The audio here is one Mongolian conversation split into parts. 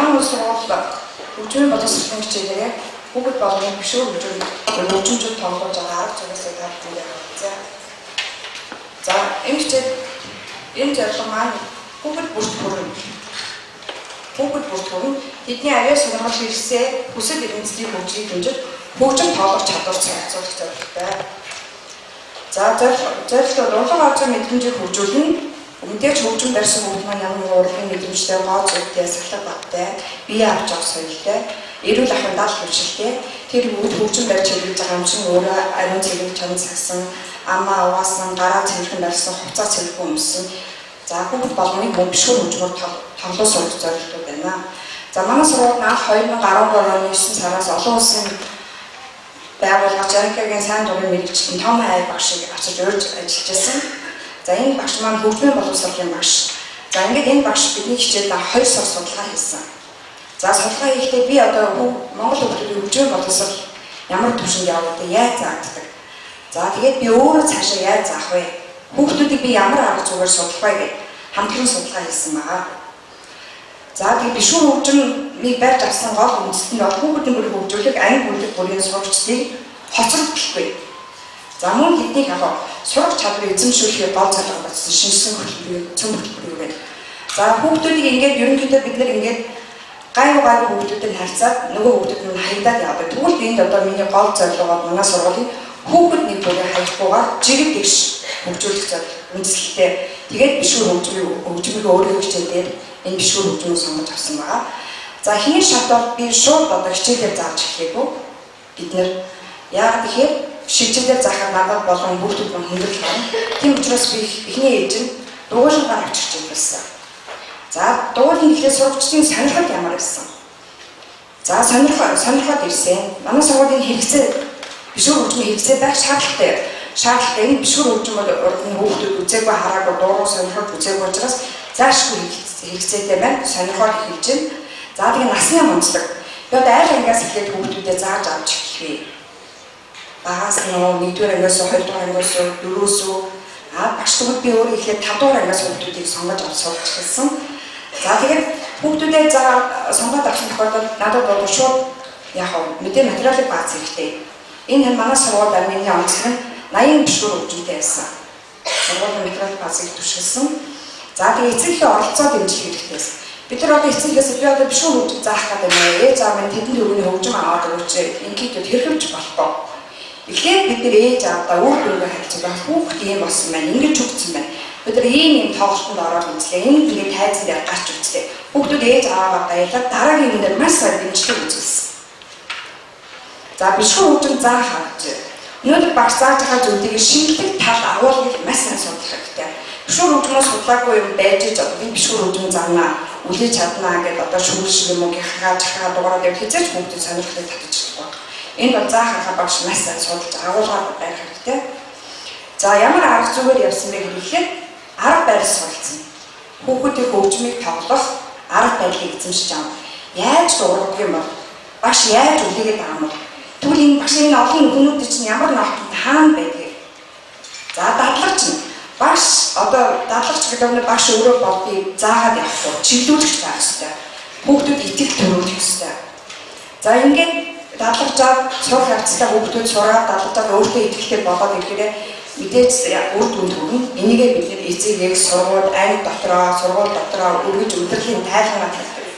Манай улс сургууль хөгжмийн боловсролын хичээлээ бүгд болгоны гишүүн хөгжмөд тоглож байгаа арга зүйсээ таарсан байна. За энэ хичээл энэ зорилго маань бүгд бүрт хүрнэ. Тэдний авьяа сонирхол хэрэгсээ хүсэл эрмэлзлийн хөгжлийг дэмжиж хөгжим тоглох чадвар цогцолох зорилготой. За зорилго урлаг азрын мэдрэмжийг хөгжүүлнэ. Мэдээж хөгжим барьсан хүмүүс маань ямар нэгэн урлагийн мэдрэмжтэй, гоо зүйтэй, сахлах баттай, бие авч явах соёлтой, эрүүл ахуйн даал хөвшилтэй тэр бүгд хөгжим барьж хэрэгж байгаа юм шиг өөрөө ариун цэвэр чам цагсан, амаа угаасан, гараа цэвэрхэн барьсан, хуцаа цэвэрхэн өмссөн. За бүгд болгоныг бөмбөшгөр хөгжмөөр тоглох зорилго зорилготой байна. За манай сургууль анх 2013 оны 9 сараас олон улсын байгууллага Жарикагийн сайн дурын мэрэгчлэн том ай багшийг авчирч урьж ажиллаж байсан. За энэ багш маань хөгжмийн боловсролын багш. За ингээд энэ багш бидний хичээлд 2 сар судалгаа хийсэн. За судалгаа хийхдээ би одоо Монгол хүүхдүүдийн хөгжмийн боловсрол ямар түвшинд явуулдаг, яаж заагддаг. За тэгээд би өөрөө цаашаа яаж заах вэ? Хүүхдүүдийг би ямар арга зүгээр судлах вэ гэж хамтран судалгаа хийсэн байгаа. За тэгээд бишүүр хөгжмийг барьж авсан гол үндэст нь хүүхдийн бүрийн хөгжүүлэг, анги бүлэг бүрийн сурагчдыг хоцрогдохгүй. За мөн тэднийг сурах чадварыг эзэмшүүлэхээр гол зорилго болсон шинжлэх хөтөлбөр байна. За хүүхдүүдийг ингээд ерөнхийдөө бид нар ингээд гайвуу хүүхдүүдэд харьцаад нөгөө хүүхдүүд нь хаягдаад явдаг. Тэгвэл энд одоо миний гол зорилго бол манай сургуулийн хүүхэд нэг бүрийн хаягдахгүйгээр жирэг дэвш хөгжүүлэх үндэслэлтэй. Тэгээд бишүүр хөгжмийг өөрийн хичээлээр энэ бишүүр хөгжмийг сонгож авсан байгаа. За хинэ шатаар би шууд одоо хичээлээр зааж эхлэегүй. Бид нар яагаад тэгэхээр шилжилтээр заахад надад болон хүүхдүүд маань хөнгөлөх байна. Тийм учраас би эхний ээлж нь дугуйлангаар авчирч байсан. За дугуйлан ихлээр сурагчдын сонирхол ямар байсан? За сонирхоод ирсэн. Манай сургуулийн хэрэгцээ бишүүр хөгжмийн хэрэгцээ байх шаардлагатай. Энэ бишүүр хөгжим бол урдны хүүхдүүд үзээгүй хараагүй дуруу сонирхол үзээгүй учраас заашгүй хэрэгцээтэй байна. Сонирхоод эхэлж байна. За тэгээ насны онцлог. Би одоо айл ангиас эхлээд хүүхдүүдэд зааж авч эхлэв. Багаас нь 1-р ангиас 2-р ангиас 4-өөс багштгууд би өөрөө ихлээр 5-р ангиас хүүхдүүдийг сонгож авч сурч эхэлсэн. За тэгээд хүүхдүүдээ сонгоод авсан тохиолдолд надад бол шууд яг мэдээ материалыг бааз хэрэгтэй. Энэ манай сургууль амины онцлог нь 80 бишүүр хөгжмтэй байсан. Сургуулийн материал баазыг түшгэлсэн. За тэгээд эцэгхийн оролцоо дэмжих хэрэгтэй байсан. Бид нар одоо эцэгээс би одоо бишүүр хөгжим заах гэдэг юм. Ээж аав минь тэдэнд өргөний хөгжим аваад өгч инкийдүүд хэрхэмж болохгүй. Эхлээд бид нар ээж аавдаа үр дүнгээ харьцуулах хүүхд ийм болсон байна, ингэж өгсөн байна. Бид нар ийм тоглолтод ороод үзлээ. Энд ингээд тайзан дээр гарч үзлээ. Хүүхдүүд ээж аваагаа баярлаад дараагийн юм дээр маш сайн дэмжлэг үзүүлсэн. За бишүүр хөгжим заах гэж. Өнөөдөр багш зааж байгаа зүйлийг шинэлэг тал агуулгыг маш сайн судлах хэрэгтэй. Бишүүр хөгжмөөс судлаагүй юм байж би бишүүр хөгжим заанаа үлээж чаднаа гэдээ одоо шүүл шиг юм уу гихаа дугаараад явж хизээч хүүхдэд сонирхлыг татчихдаг. Энд бол заах арга багш маш сайн судалж агуулгаад байх хэрэгтэй. За ямар арга зүгээр явсан бэ гэхээр арга барил суралцсан. Хүүхдийн хөгжмийг тоглох арга барилыг эзэмшиж авах. Яаж дуурах юм бол багш яаж үлээгээд байгаа юм бол тэгвэл энэ багшийн олон хүмүүд чинь ямар нотод хаана байдгийг. За дадлагч нь багш одоо дадлагч гэдэг нь багш өөрөө болдгийг заагаад явахгүй чиглүүлэгч байх ёстой. Хүүхдүүд итгэл төрүүлэх ёстой. За ингээд дадлагчаад сурах явцдаа хүүхдүүд сураад дадлагчаад өөртөө итгэлтэй болоод ирэхээр мэдээж үр дүн төрнө. Энийгээ бид нэр эцэг сургууль анги дотроо үргэж өдрөлийн тайлбараар хэлдэг.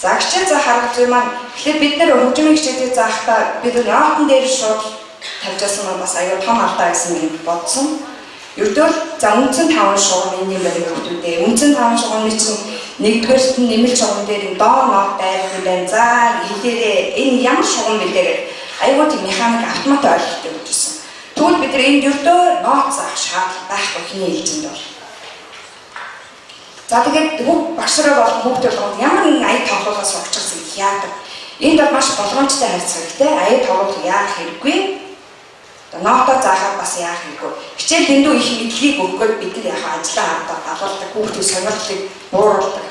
За хичээл заах арга зүй маань тэгэхээр бид нэр хөгжмийн хичээлийг заахдаа бид ноотон дээр шууд тавьжсэн нь бас аюул том алдаа гэсэн юм бодсон. Ердөө за үндсэн 5 шугам энэ юм байна хүүхдүүдээ. Үндсэн 5 шугамны чинь нэгдүгээрт нь нэмэлт шугам дээр доор нот байрны байна. За хэлээрээ энэ ямар шугам вэ гэдэг аюул тийм механик автомат ойлголттой өгчсэн. Тэгвэл бид энд ердөө нот заах шаардлага байхгүй хиний хэлжинд бол. За тэгээд багшраа болон хүүхдүүд болгонд ямар нэгэн ая тоглоулаас сурчсан яадаг. Энд бол маш болгоомжтой харьцах хэрэгтэй. Ая тоглоул яах хэрэггүй. Нотоо заахад бас яах хэрэггүй. Хичээл дэндүү их мэдлэгийг өгөхөд бид нар яхаа ажиллаа хардаа дагалдаг хүүхдийн сонирхлыг бууруулдаг.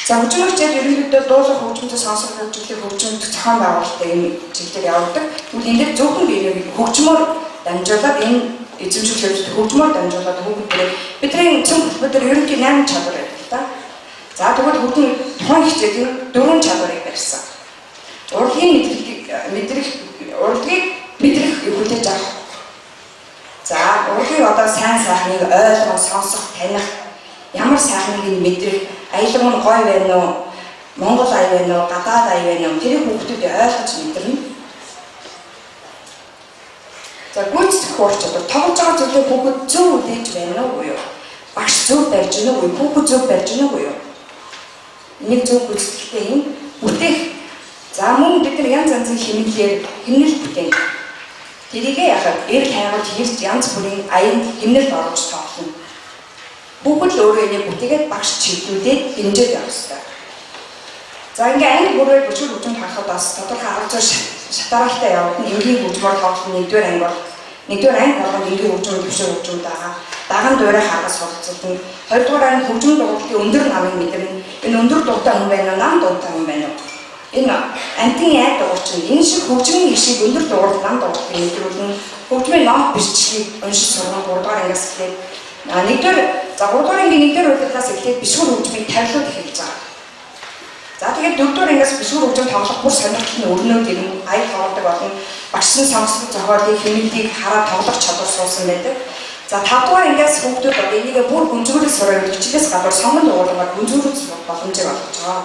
За хөгжмийн хичээл ерөнхийдөө дуулах хөгжмөнтэй сонсох хөгжмөлийн хөгжмөд зохион байгуулалттай юм чиглэлээр явагддаг. Тэгвэл энэ дээр зөвхөн биеийг хөгжмөөр дамжуулаад энэ эзэмшүүлэх хөгжмөөр дамжуулаад хүүхдүүд бидний цөм хөтөлбөр ерөнхий 8 чадвар байдаг л да. За тэгвэл хүүхдийн тухайн хичээлийн 4 чадварыг барьсан. Урлагийг мэдрэх хүлээж авах. За урлагийг одоо сайн сайхныг ойлгох, сонсох, таних, ямар сайхныг мэдрэх, аялал нь гоё байна уу, Монгол ая байна уу, гадаад ая байна уу, тэрийг хүүхдүүд ойлгож мэдэрнэ. За гүйцэтгэх ур чадвар, тоглож байгаа зүйлээ хүүхэд зөв үдээж байна уу юу? Багш зөв барьж байна уу, хүүхэд зөв барьж байна уу юу? Нэг зөв гүйцэтгэлтэй юм бүтээх. За мөн бид нар янз янзын хэмнэл бүтээн. Тэрийгээ яхад эрг хайгуулж хийж янз бүрийн аянд хэмнэлд оруулж тоглоно. Бүгд л өөрөө энийг бүтээгээд багш чиглүүлээд дэмжиж явах хэрэгтэй. За ингээ анги бүрээр бүжиг хөгжимд харахад бас тодорхой арга зүй шатааралтай явагдана. Энгийн хөгжмөр тоглох нэгдүгээр анги бол нэгдүгээр анги болгоно энгийн хөгжим төвшин хөгжимд байгаа. Даган дуурай харгас суралцдаг. Хоёрдугаар анги хөгжим дугуйлтын өндөр намыг мэдэрнэ. Энэ өндөр дуутай хүн байна уу, нам дуутай хүн байна уу? Энэ антин яа дуурчин энэ шиг хөгжмийн ишиг өндөр дуурал нам дууралыг мэдрүүлнэ. Хөгжмийн ном бичгийг уншиж сургах 3 дугаар ангиас эхлээд нэгдүгээр 3 дугаар ангийн нэгдүгээр удаараас эхлээд бишгүүр хөгжмийг тавилууд эхэлж байгаа. За тэгээд 4 дугаар ангиас бишгүүр хөгжим тоглох бүр сонирхол нь өрнөөд ирнэ. Аяг тоглодог болно. Багшны сонсох зохиолыг хэмнэлийг хараад тоглох чадвар суусан байдаг. За 5 дугаар ангиас хүүхдүүд одоо энийг бүр гүнзгүүрээс сураад хичээлээс гадуур сонгон дугуулгаар гүнзгүүрээс боломжийг олгож байгаа.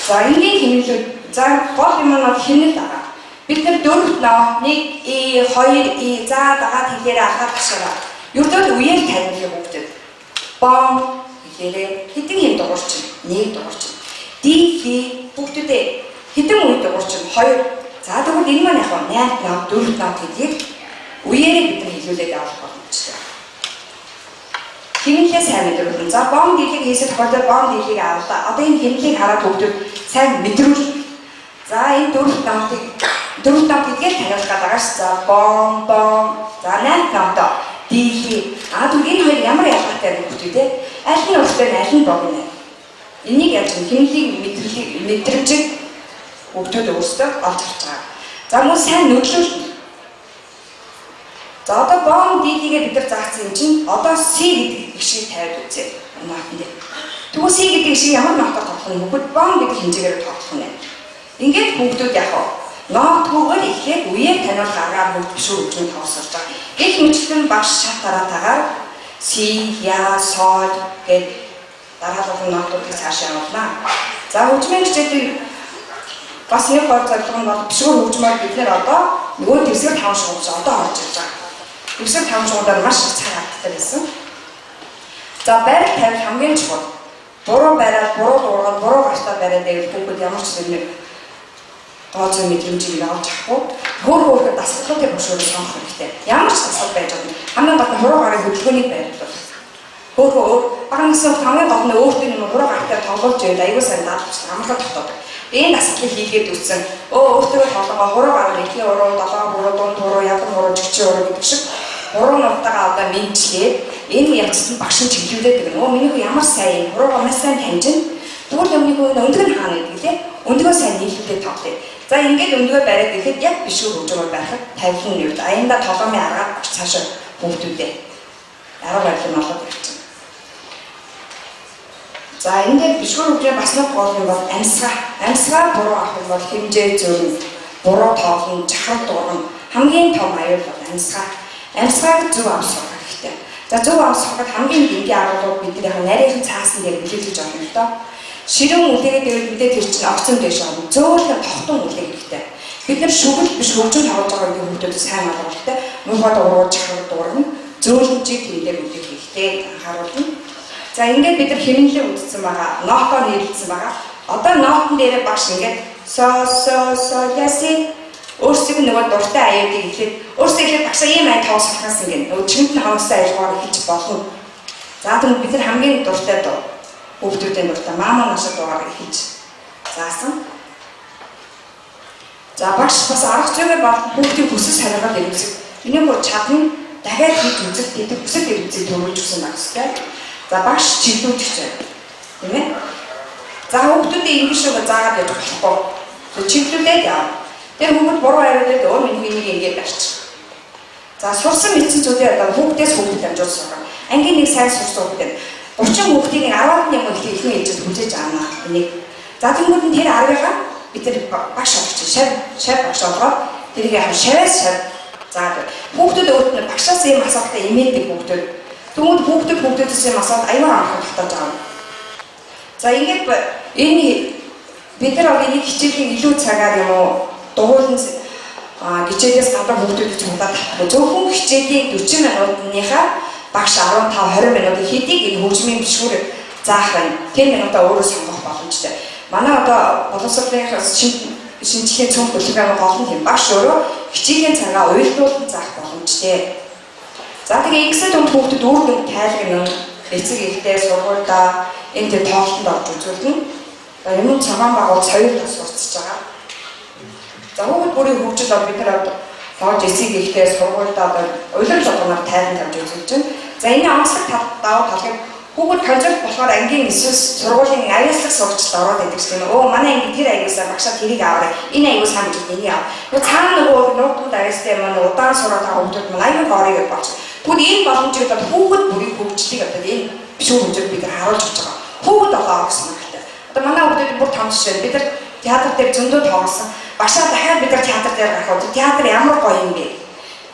За энгийн хэмнэлүүд за гол юм нь хэмнэл байгаа. Бид нар 4 ноо 1 2 за дагаад хэлээрээ анхаарах шаараа. Ердөө үеэр танилцах хүүхдүүд. Бом хэлээрээ хэдэн юм дуурчин 1 дуурчин. Ди хүүхдүүдээ хэдэн үе дуурчин 2. За тэгвэл энэ маань яг 8 ноо 4 ноо гэдгийг үеэрээ бид нар хэлүүлээд авах боломжтой. Хэмнэлээ сайн мэдрүүлнэ. За бом дийлийг хийсэл тохиолдолд бом дийлийг авлаа. Одоо энэ хэмнэлийг хараад хүүхдүүд сайн мэдрүүлнэ. За энэ 4 нот гэдгээр таниулах гэдэг ш. За бом за 8 нотоо дийлий. Түгийн хоёр ямар ялгаатай вэ хүүхдүүд те? Аль нь өөртөө аль нь бом нэ? Энийг яаж хэмнэлийг мэдрэмж хүүхдүүд өөрсдөө олж харж байгаа. За мөн сайн нөлөөлнө. За одоо бом дийлийгээ бид нар заасан юм чинь одоо C гэдэг ишгийг тавиад үзье. Нотнд. Тэгвэл C гэдэг ишиг ямар нотоор тоглох нь хүүхэд бом гэдэг хэмжээгээр тоглох нь. Ингээд хүүхдүүд яг нотгүйгээр эхлээд үеэр таниулах аргаар бүгд биш үү тоосорж байгаа. Гэх мэтлэн багш шат тараатаагаар C, Я, Сол гэд дараалал нотуудыг цаашаа явуулнаа. За хөгжмийн хичээлийг бас нэг гол зорилго нь бол бишгүүр хөгжмөөр бид нэр одоо нөгөө дэвсгэр 5 шугуулж одоо орж ирж байгаа. Дэвсгэр 5 шугуулаар маш их цаг алддаг байсан. За байр тавих хамгийн чухал. Буруу байраад буруу дуургаад буруу гартаа бариад байвал бүгд ямар ч нэг тооцоо мэдрэмжийг авч авахгүй хөөрхөөр дасгалуудыг бошоор сонгох хэрэгтэй. Ямар ч дасгал байж байгаа. Хамгийн гол нь хуруу гарын хөдөлгөөнийг байрлуулах. Хөөрхөөр багнасаа хамгийн гол нь өөртөө нэг хуруу гартай тоглож байл аягүй сайн даалгавч амарлаа тогтоодог. Энэ дасгалыг хийгээд үтсэн. Өөртөө тоглоомоо хуруу гараа ихний уруу, долоо уруу, дунд уруу, ядан уруу, жигчээ уруу гэдэг шиг хуруу нутгаа одоо мэдчихээ энэ явцсан багш нь чиглүүлээд гэнэ. Миний хүү ямар сайн хуруугаа маш сайн таньжин. Тэгвэл өмнөний хүү өндөг нь хаана гэдэг лээ. Өндгөө сайн нийлүүлээд тоглоё. За ингээд өндгөө бариад ихэд яг бишүүр хөгжмөөр байхад тавилан нь юу. Аянда толгомын аргаар цаашаа хүүхдүүдээ арга барил нь олоод ирчихсэн. За ингээд бишүүр хөгжмөө бас нэг гол юм бол амьсгаа буруу авах юм бол хэмжээ зөрн, буруу тоглон, жахар дуурна хамгийн том аюул бол амьсгааг зөв авах хэрэгтэй. За зөв авах хамгийн энгийн аргууд бидний яг нарийнхан цаасан дээр нөлөөлж байгаа юм л доо. Ширүүн үлээгээд ивэл мэдээ тэр чинь огцон дэш авах. Зөөлхөн тогтун үлээх хэрэгтэй. Бид нар шүгэл биш хөгжим тоглож байгаа гэдэг хүмүүсд сайн ойлгох хэрэгтэй. Муухайд урууж чахар дуурна. Зөөлөнчийг тэмдэг үлээх хэрэгтэй анхааруулна. За ингээд бид нар хэмнэлээ үзсэн байгаа. Нотоо нэрлэлсэн байгаа. Одоо нотон дээр багш ингээд со яси өөрсдөө нөгөө дуртай аяудыг ихлээд өөрсдөө ихлээд багшаа ийм аяд тоосохнаас ингээд нөгөө чимтэн хавстай аялгаар хийж болно. За тэгвэл бид нар хамгийн дуртай дуу хүүхдүүдийн дуртай маама нашид дуугаар хийж заасан. За багш бас арга зүйгээр бол хүүхдийн хүсэл сонирхол ирүүлсэн. Энийг бол чадна дахиад хийж үзэх гэдэг хүсэл ирүүлсийг төрүүлж өгсөн багштай. За багш чиглүүлж байна. Тийм ээ. За хүүхдүүдийн ингэ шиг заагаад явах болохгүй. Чиглүүлээд яа. Тэр хүүхд буруу хариулаад өөр миний ингээд барьчих. За сурсан мэдсэн зүйлээ одоо хүүхдээс хүүхдэд амжуулсан. Ангийн нэг сайн сурсан хүүхдэд 30 хүүхдийг 10 юм их ихний ээлжид хүлээж авна. Энийг за тэгмүүд нь тэр 10-ыг бид тэр багш авч шав багш аваад тэрийг яг шавьас за хүүхдүүд өөрт нь багшаас ийм асуултаа имээдэг хүүхдүүд тэгмүүд хүүхдүүдээс ийм асуулт аюул анхаарах татаж авна. За ингээд энэ бид нар энэ хичээлийн илүү цагаар юм уу дугуйлан хичээлээс гадаа хүүхдүүд ч удаа татахгүй зөвхөн хичээлийн 40 минутынхаа багш 15-20 минутын хэдийг энэ хөгжмийн бишгүүр заах байна. Тэр минутаа өөрөө сонгох боломжтой. Манай одоо боловсролын шинжилгээний цөм хөтөлбөрийн голын хэм багш өөрөө хичээлийн цагаа уйлдуулан заах боломжтой. За тэгээ ингэсэд хүүхдүүд өөр дүн тайлгнаа эцэг эхтэй сургуультай энэ тоолтонд орж үзүүлнэ. Юм цагаан байгуул соёл тус урцж байгаа. За хүүхд бүрийн хөгжил бол бид нар тоож эцэг эхтэй сургуультай одоо улирал болгоноор тайлан тавьж үзүүлж байна. За энэ онцлог даваа талыг хүүхд концепт болохоор ангийн эсвэл сургуулийн аюулслаг сургалтад ороод байдаг гэсэн юм. Манай анги тэр аюулсаар багшаа тэрийг аваарай. Энэ аюул сайн гэж энийг аваа. Нөгөө цаана нөгөө нуугдууд аюулстай маань удаан сураад байгаа хүүхдүүд маань аюул орыг болж. Тэгвэл энэ боломжийг одоо хүүхд бүрийн хөгжлийг одоо энэ бишүүр хөгжил бид нар харуулж өгч байгаа. Хүүхд олоо гэсэн юм. Одоо манай хүүхдүүд бүр том жишээ. Бид нар театр дээр зөндөө тоглосон. Багшаа дахиад бид нар театр дээр гарах уу? Театр ямар гоё юм бэ?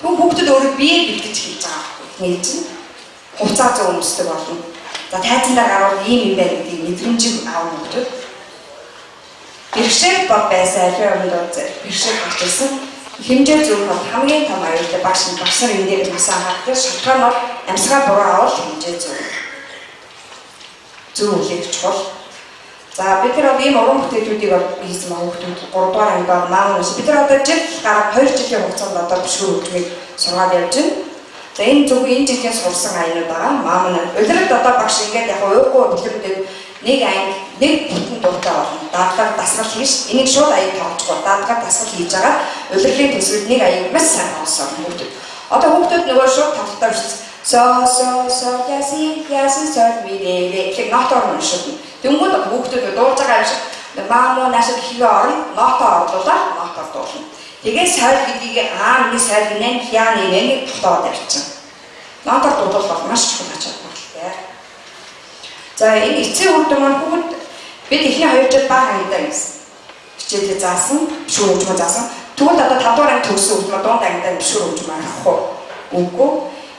Түн хүүхдүүд өөрөө бие бэлтгэж хийж байгаа. Нэг чинь хувцас зөв өмсдөг болно. За тайзандаа гараад ийм юм байна гэдгийг мэдрэмжийг аав хүүхдүүд. Бэрхшээл бод байсан аливаа өмнөд бэрхшээл гарчсан. Хэмжээ зөв хамгийн том аюултай багш нь багшаар энэ дээр масаа хаадаг. Шалтгаан бол амьсгаа буруу авал хэмжээ зөв үлээх чухал. За бид нар ийм уран бүтээлүүдийг хийсэн байгаа хүүхдүүд 3 дугаар ангид маань бид нар одоо жил гараг 2 жилийн хугацаанд одоо бишгүүр хөгжмийг сургаад явж байна. За энэ зөвхөн энэ жилийн сурсан аянууд байгаа. Маань улиралд одоо багш ингээд яг уугүй бүлэгдээд нэг анги нэг бүтэн дуртай болно. Даатгаар дасгал хийж энийг шууд аяг тоолчихгүй даатгаар дасгал хийж байгаа. Улирлын төсвөд нэг аяг маш сайн олсон хүүхдүүд. Одоо хүүхдүүд нөгөө шууд тавтаа со яси сол мирээ гэх нотоор уншиж. Тэнгүүд хүүхдүүд дуулж байгаа юм шиг маамуу наашид хийгээ орно, нотоо орлуулаад нотоор дуулна. Тэгээд соль гэдгийг нэг соль гинэн хяаны нэг тотоод явчихсан. Нотоор дуулах маш чухал ач холбогдолтой. За энэ эцсийн үр дүн маань хүүхд бид эхний 2 жил бага ангидаа гэсэн. Хичээлээ заасан, бишүүр хөгжмөө заасан. Тэгвэл одоо 5 дугаар анги төгссөн хүүхд дунд ангидаа бишүүр хөгжмөө авах уу? Үгүй.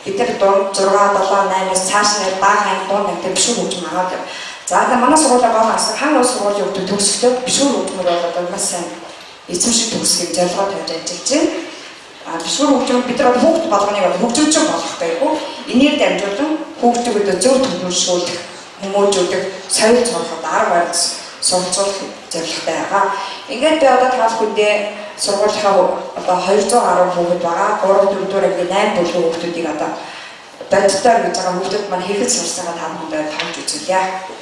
Бид нар дунд 6, 7, 8-аас цааш нь бага анги дунд ангидаа бишүүр хөгжмөө аваад. За одоо манай сургуулийн гомоос хаан улс сургуулийн хүүхдүүд төгсөхдөө бишүүр хөгжмөр бол одоо маш сайн эзэмшиж төгсгөх зорилгоо тавьж ажиллаж байна. Бишүүр хөгжмөр бид нар хүүхд болгоныг хөгжүүлж болох байхгүй. Энээр дамжуулан хүүхдүүдэд зөв төлөвшүүлэх, хүмүүжүүлэх, соёл сурахад арга барил суралцуулах зорилготой байгаа. Ингээд би одоо тал хүндээ сургуулийнхаа одоо 210 хүүхэд байгаа. 3 4 анги 8 бүлгийн хүүхдүүдийг одоо боддоор гэж байгаа хүүхдүүд маань хэрхэн сурсангаа та бүхэнд тоож үзүүлье.